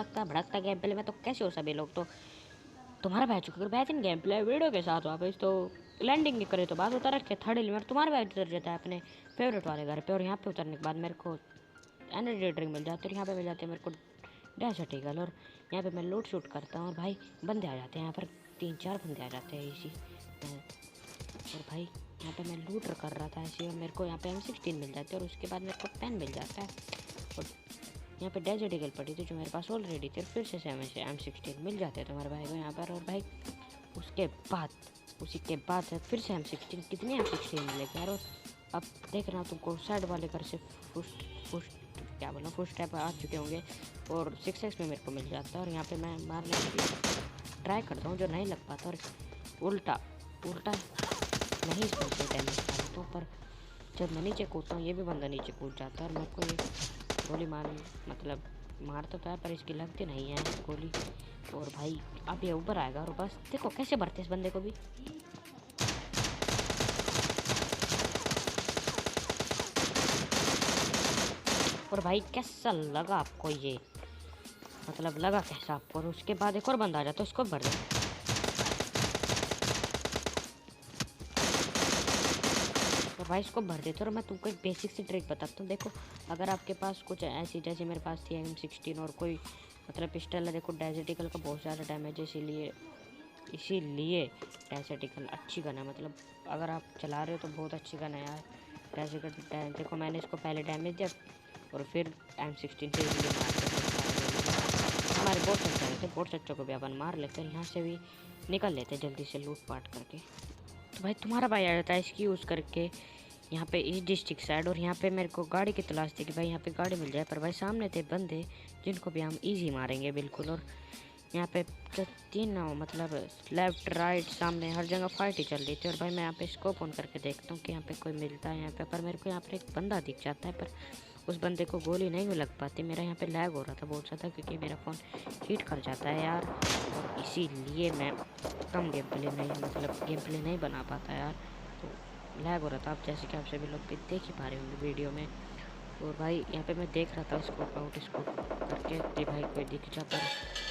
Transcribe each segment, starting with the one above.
तड़कता भड़कता game play में तो कैसे हो सभी लोग। तो तुम्हारा भाई चुका बेहतरीन गेम प्ले वीडियो के साथ वापस तो लैंडिंग नहीं करे तो बात उतर रखे थर्ड एलिमेंट तुम्हारा भाई उतर जाता है अपने फेवरेट वाले घर पे। और यहाँ पे उतरने के बाद मेरे को एनर्जी ड्रिंक मिल जाती है और यहाँ पे मिल जाती है मेरे को डैश आर्टिकल। और यहाँ पे मैं लूट शूट करता हूँ और भाई बंदे आ जाते हैं यहाँ पर 3-4 बंदे आ जाते हैं इसी। और भाई यहाँ पे मैं लूट कर रहा था ऐसे और मेरे को यहाँ पे M16 मिल जाती है और उसके बाद मेरे को पेन मिल जाता है। और यहाँ पे डैश आर्टिकल पड़ी थी जो मेरे पास ऑलरेडी थी और फिर से M16 मिल जाते हैं तुम्हारे भाई को यहाँ पर। और भाई उसी के बाद फिर से M16 कितने M16 मिलेगा यार। और अब देख रहा हूँ तुमको साइड वाले घर से फुट स्टेप आ चुके होंगे और 6x में मेरे को मिल जाता है। और यहाँ पे मैं मारने की ट्राई करता हूँ जो नहीं लग पाता और उल्टा नहीं इस पर से डैमेज आता तो। पर जब मैं नीचे कूदता हूँ ये भी बंदा नीचे कूद जाता है और मेरे को ये गोली मारता तो है पर इसकी लगती नहीं है गोली। और भाई अब ये ऊपर आएगा और बस देखो कैसे भरते इस बंदे को भी। और भाई कैसा लगा आपको ये, मतलब लगा कैसा आपको। और उसके बाद एक और बंदा आ जाता है उसको भर दे। और भाई इसको भर देते और मैं तुमको एक बेसिक सी ट्रिक बताता हूँ। देखो अगर आपके पास कुछ ऐसी जैसे मेरे पास थी M16 और कोई मतलब पिस्टल है, देखो डैजेटिकल का बहुत ज़्यादा डैमेज है इसीलिए डैजेटिकल अच्छी गन है। मतलब अगर आप चला रहे हो तो बहुत अच्छी गन है यार डैजेटिकल। देखो मैंने इसको पहले डैमेज दिया और फिर M16 से इजीली मार सकते हमारे बहुत अच्छा रहते बहुत अच्छों को भी अपन मार लेते हैं। यहाँ से भी निकल लेते जल्दी से लूट पाट करके। तो भाई तुम्हारा भाई आ जाता है इसकी यूज़ करके यहाँ पे इस डिस्ट्रिक्ट साइड। और यहाँ पे मेरे को गाड़ी की तलाश थी कि भाई यहाँ पे गाड़ी मिल जाए, पर भाई सामने थे बंदे जिनको भी हम इजी मारेंगे बिल्कुल। और यहाँ पे तीन मतलब लेफ्ट राइट सामने हर जगह फाइट ही चल रही थी। और भाई मैं यहाँ पे स्कोप ऑन करके देखता हूँ कि यहाँ पे कोई मिलता है यहाँ पे, पर मेरे को यहाँ पे एक बंदा दिख जाता है पर उस बंदे को गोली नहीं लग पाती। मेरा यहाँ पे लैग हो रहा था बहुत ज़्यादा क्योंकि मेरा फ़ोन हीट कर जाता है यार और इसीलिए मैं कम गेम प्ले नहीं बना पाता यार, तो लैग हो रहा था। अब जैसे कि आप सभी लोग भी देख ही पा रहे होंगे वीडियो में। और भाई यहाँ पे मैं देख रहा था स्कोप करके कि भाई कोई दिख जा, पर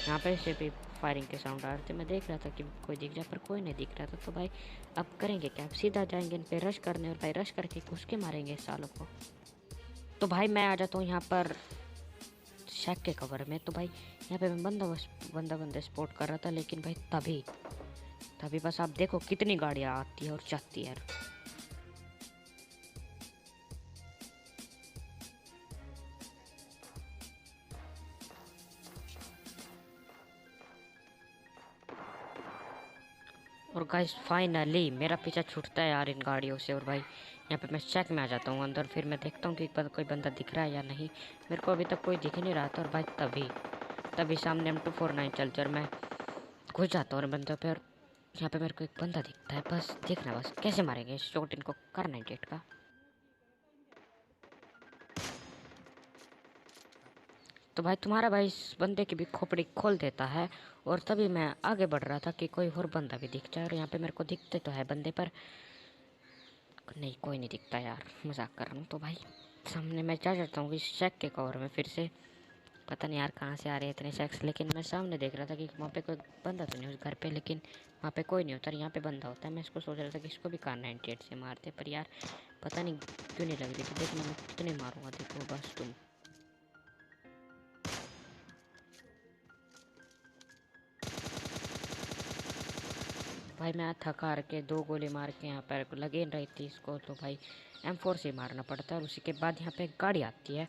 यहाँ पे से भी फायरिंग के साउंड आ रहे थे। मैं देख रहा था कि कोई दिख जा पर कोई नहीं दिख रहा था। तो भाई अब करेंगे क्या, अब सीधा जाएंगे इन पे रश करने और भाई रश करके घुस के मारेंगे इस सालों को। तो भाई मैं आ जाता हूँ यहाँ पर शैक के कवर में। तो भाई यहाँ पे मैं बंदा स्पॉट कर रहा था, लेकिन भाई तभी बस आप देखो कितनी गाड़ियाँ आती है और जाती है यार। और गाइस फाइनली मेरा पीछा छूटता है यार इन गाड़ियों से। और भाई यहाँ पे मैं चेक में आ जाता हूँ अंदर, फिर मैं देखता हूँ कि कोई बंदा दिख रहा है या नहीं। मेरे को अभी तक कोई दिख नहीं रहा था। और भाई तभी सामने M249 चलते और मैं घुस जाता हूँ और बंदा पे। और यहाँ पे मेरे को एक बंदा दिखता है, बस देखना बस कैसे मारेंगे शॉट इनको करना है गेट का। तो भाई तुम्हारा भाई इस बंदे की भी खोपड़ी खोल देता है। और तभी मैं आगे बढ़ रहा था कि कोई और बंदा भी दिख जाए। और यहाँ पे मेरे को दिखते तो है बंदे पर नहीं कोई नहीं दिखता यार, मजाक कर रहा हूँ। तो भाई सामने मैं जा जाता हूँ इस शैक के कवर में फिर से। पता नहीं यार कहाँ से आ रहे हैं इतने शैक्स, लेकिन मैं सामने देख रहा था कि वहाँ पे कोई बंदा तो नहीं उस घर पे, लेकिन वहाँ पे कोई नहीं होता। यहाँ पे बंदा होता है। मैं इसको सोच रहा था कि इसको भी कार 98 से मारते, पर यार पता नहीं क्यों नहीं लग रही थी। देखना मैं कितने मारूंगा देखो बस तुम। भाई मैं थका हार के 2 गोली मार के यहाँ पर लगे रही थी इसको। तो भाई M4 से मारना पड़ता है। और उसी के बाद यहाँ पे एक गाड़ी आती है।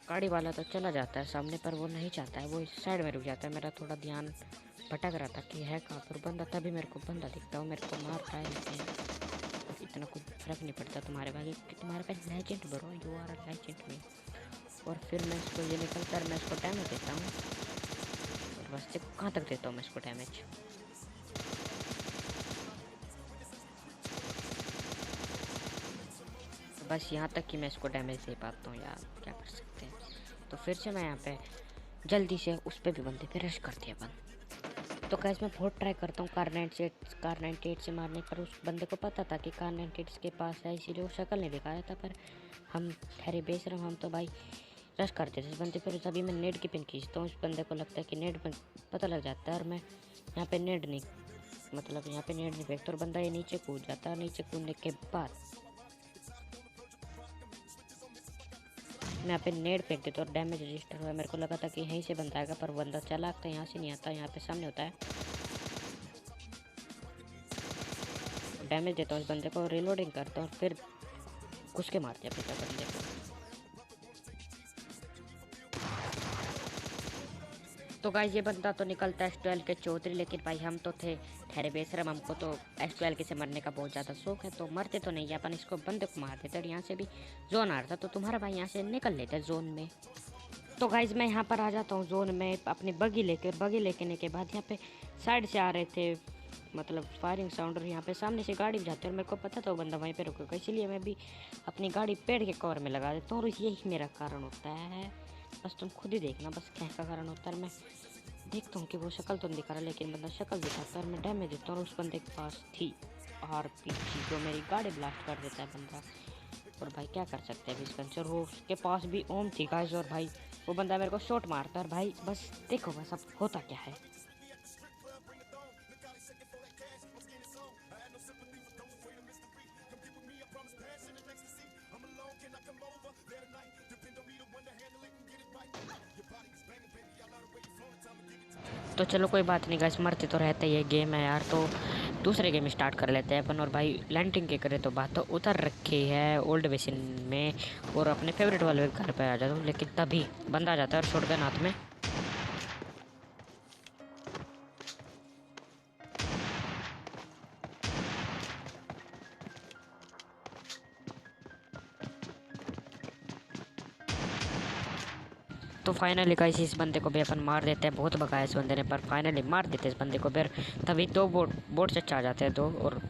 गाड़ी वाला तो चला जाता है सामने, पर वो नहीं चाहता है, वो इस साइड में रुक जाता है। मेरा थोड़ा ध्यान भटक रहा था कि है कहाँ पर बंदा, तभी मेरे को बंदा दिखता है। मेरे को मारता है, लेकिन इतना कुछ फर्क नहीं पड़ता तुम्हारे भाई कि तुम्हारे पास legend bro, you are a legend में। और फिर मैं इसको ये निकल कर मैं इसको डैमेज देता हूँ। और बस देखो कहाँ तक देता हूँ मैं इसको डैमेज। बस यहाँ तक कि मैं इसको डैमेज दे पाता हूँ यार, क्या कर सकते हैं। तो फिर से मैं यहाँ पे जल्दी से उस पर भी बंदे पे रश कर दिया बंद। तो गाइस मैं बहुत ट्राई करता हूँ कार 98 से मारने पर। उस बंदे को पता था कि कार 98 के पास है, इसीलिए वो शक्ल नहीं दिखा रहा था। पर हम ठहरे बेशरम, हम तो भाई रश करते थे इस बंदे पर। तभी मैं नेट की पिन खींचता हूँ, उस बंदे को लगता है कि नेट में पता लग जाता है, और मैं यहाँ पे नेट नहीं फेंकता, और बंदा ये नीचे कूद जाता है। नीचे कूदने के बाद मैं यहाँ पे नेट फेंक देता और डैमेज रजिस्टर हुआ। मेरे को लगा था कि यहीं से बंदा आएगा, पर बंदा चला तो यहाँ से नहीं आता, यहाँ पे सामने होता है। डैमेज देता हूँ इस बंदे को, रिलोडिंग करता हूँ और फिर घुस के मारते हैं पीछे बंदे को। तो गाइस ये बंदा तो निकलता है S12 के चौधरी, लेकिन भाई हम तो थे ठहरे बेशरम, हमको तो S12 के से मरने का बहुत ज़्यादा शौक है, तो मरते तो नहीं, अपन इसको बंदे को मार देते। और यहाँ से भी जोन आ रहा था, तो तुम्हारा भाई यहाँ से निकल लेता है जोन में। तो गाइस मैं यहाँ पर आ जाता हूँ जोन में अपनी बगी लेने के बाद यहाँ पे साइड से आ रहे थे मतलब फायरिंग साउंड, और यहाँ पे सामने से गाड़ी भी जाती है, और मेरे को पता था वो बंदा वहीं पे रुकेगा, इसीलिए मैं भी अपनी गाड़ी पेड़ के कवर में लगा देता हूँ। और यही मेरा कारण होता है, बस तुम खुद ही देखना बस क्या का कारण होता है। मैं देखता हूँ कि वो शक्ल तो नहीं दिखा रहा, लेकिन बंदा शक्ल दिखाता है और मैं डैमेज देता हूँ। और उस बंदे के पास थी RPG, जो मेरी गाड़ी ब्लास्ट कर देता है बंदा। और भाई क्या कर सकते हैं इस गन से, और वो उसके पास भी ओम थी गाइस, और भाई वो बंदा मेरे को शॉट मारता है। और भाई बस देखो बस अब होता क्या है। तो चलो कोई बात नहीं गाइस, मरते तो रहते, ये गेम है यार। तो दूसरे गेम स्टार्ट कर लेते हैं अपन। और भाई लैंडिंग के करे तो बात तो उतर रखी है ओल्ड बेसिन में, और अपने फेवरेट वाले घर पे आ जाता हूँ, लेकिन तभी बंदा आ जाता है और शॉटगन हाथ में। तो फाइनली गाइस इस बंदे को भी अपन मार देते हैं, बहुत भगाया इस बंदे ने, पर फाइनली मार देते हैं इस बंदे को। फिर तभी दो बोट चच्चा आ जाते हैं दो। और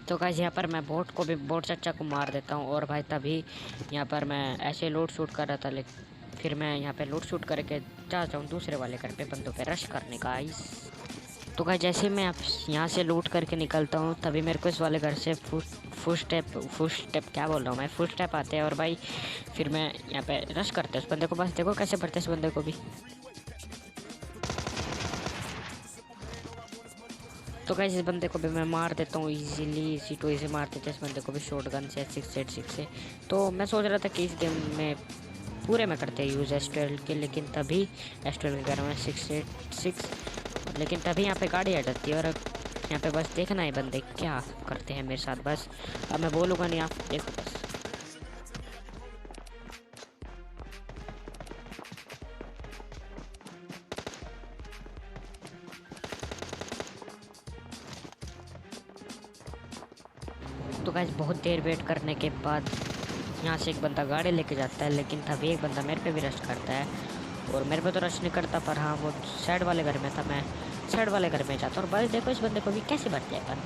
तो गाइस यहाँ पर मैं बोट चच्चा को मार देता हूँ। और भाई तभी यहाँ पर मैं ऐसे लूट शूट कर रहा था, लेकिन फिर मैं यहाँ पे लूट शूट करके चाहता हूँ दूसरे वाले घर पे बंदों पे रश करने का गाइस। तो गाइस जैसे मैं यहाँ से लूट करके निकलता हूँ, तभी मेरे को इस वाले घर से फुट स्टेप क्या बोल रहा हूँ मैं, फुट स्टेप आते हैं। और भाई फिर मैं यहाँ पे रश करते हैं उस बंदे को, बस देखो कैसे पड़ते हैं इस बंदे को भी। तो गाइस इस बंदे को भी मैं मार देता हूँ इजीली, इसी टू इजी मार देते हैं इस बंदे को भी शॉटगन से 686 से। तो मैं सोच रहा था कि इस गेम में पूरे में करते हैं यूज़ S12 के, लेकिन तभी S12 के घर में 686, लेकिन तभी यहाँ पे गाड़ी आ जाती है। और यहाँ पे बस देखना है बंदे क्या करते हैं मेरे साथ, बस अब मैं बोलूँगा नहीं, आप देखो बस। तो गाइस बहुत देर वेट करने के बाद यहाँ से एक बंदा गाड़ी लेके जाता है, लेकिन तभी एक बंदा मेरे पे भी रश करता है। और मेरे पे तो रश नहीं करता, पर हाँ वो साइड वाले घर में था, मैं साइड वाले घर में जाता हूँ। और बस देखो इस बंदे को भी कैसे भरते हैं अपन।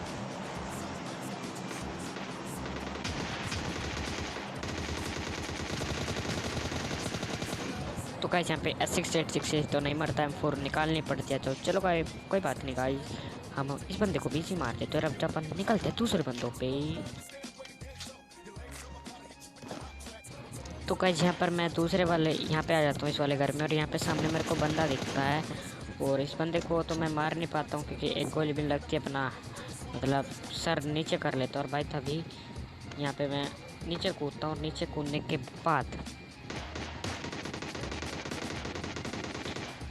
तो गाइस यहाँ पे S686 तो नहीं मरता, M4 निकालनी पड़ती है। तो चलो कोई बात नहीं गाइस, हम इस बंदे को भी इसी मार देते हैं। और अब जब अपन निकलते हैं दूसरे बंदों पे। तो गाइस यहाँ पर मैं दूसरे वाले यहाँ पे आ जाता हूँ इस वाले घर में, और यहाँ पे सामने मेरे को बंदा दिखता है। और इस बंदे को तो मैं मार नहीं पाता हूँ, क्योंकि एक गोली भी लगती है, अपना मतलब सर नीचे कर लेता हूँ। और भाई तभी यहाँ पे मैं नीचे कूदता हूँ, और नीचे कूदने के बाद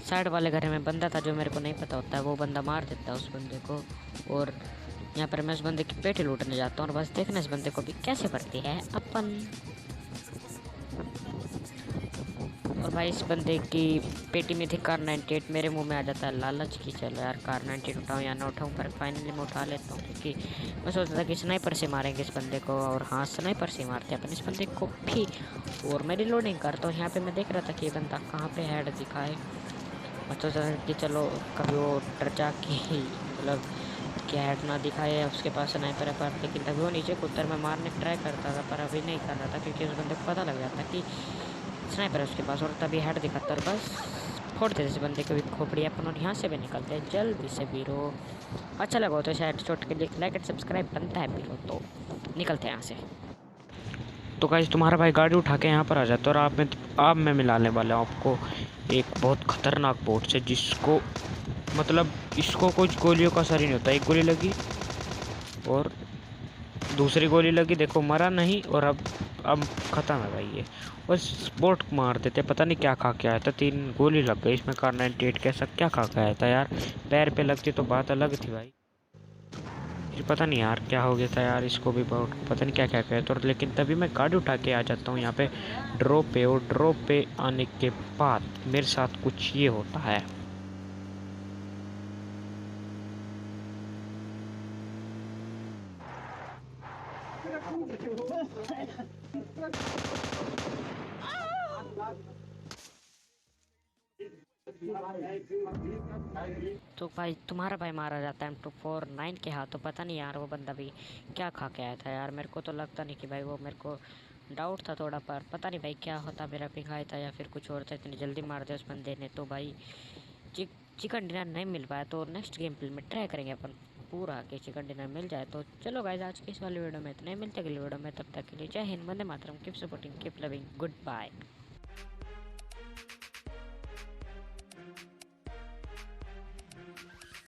साइड वाले घर में बंदा था जो मेरे को नहीं पता होता है, वो बंदा मार देता है उस बंदे को। और यहाँ पर मैं उस बंदे की पेटी लूटने जाता हूँ, और बस देखना इस बंदे को भी कैसे भरती है अपन। और भाई इस बंदे की पेटी में थी कार 98, मेरे मुंह में आ जाता है लालच की चलो यार कार 98 उठाऊँ या ना उठाऊँ, पर फाइनली मैं उठा लेता हूँ, क्योंकि मैं सोचता था कि स्नाइपर से मारेंगे इस बंदे को। और हाँ स्नाइपर से मारते हैं अपन इस बंदे को भी। और मैं रिलोडिंग करता हूँ, यहाँ पे मैं देख रहा था कि ये बंदा कहाँ पे हेड दिखाए। मैं सोचता था कि चलो कभी वो डर जा के मतलब क्या हेड ना दिखाए, उसके पास स्नाइपर है पर, लेकिन तभी वो नीचे कूदकर मैं मारने ट्राई करता था पर अभी नहीं कर रहा था क्योंकि उस बंदे को पता लग जाता कि स्नाइपर है उसके पास और तभी हेड दिखाता और बस फोड़ देते इस बंदे को भी खोपड़ी अपन और यहाँ से भी निकलते हैं जल्दी से बीरो। अच्छा लगा हो तो शायद चोट के लिए लाइक एंड सब्सक्राइब बनता है बीरो। तो निकलते हैं यहाँ से। तो गाइस तुम्हारा भाई गाड़ी उठा के यहाँ पर आ जाता है और आप मैं मिलाने वाला हूँ आपको एक बहुत खतरनाक बोट से, जिसको मतलब इसको कुछ गोलियों का असर ही नहीं होता। एक गोली लगी और दूसरी गोली लगी, देखो मरा नहीं और अब ख़त्म है भाई ये। बस बोट मार देते, पता नहीं क्या खा के आया था, 3 गोली लग गई इसमें। कार 98 कैसा क्या खा के आया था यार, पैर पे लगती तो बात अलग थी भाई। फिर पता नहीं यार क्या हो गया था यार, इसको भी बहुत पता नहीं क्या क्या कहते। और लेकिन तभी मैं गाड़ी उठा के आ जाता हूँ यहाँ पे ड्रॉप पे, और ड्रॉप पे आने के बाद मेरे साथ कुछ ये होता है। तो भाई तुम्हारा भाई मारा जाता है M249 के हाथों। पता नहीं यार वो बंदा भी क्या खा के आया था यार, मेरे को तो लगता नहीं कि भाई वो, मेरे को डाउट था थोड़ा पर पता नहीं भाई क्या होता, मेरा पिघाया था या फिर कुछ और था, इतनी जल्दी मार दिया उस बंदे ने। तो भाई चिकन डिनर नहीं मिल पाया तो नेक्स्ट गेम प्ले में ट्राई करेंगे अपन पूरा कि चिकन डिनर मिल जाए। तो चलो गाइस आज की इस वाली वीडियो में इतना ही, मिलते अगली वीडियो में, तब तक के लिए जय हिंद, वंदे मातरम, keep supporting, keep loving, good bye.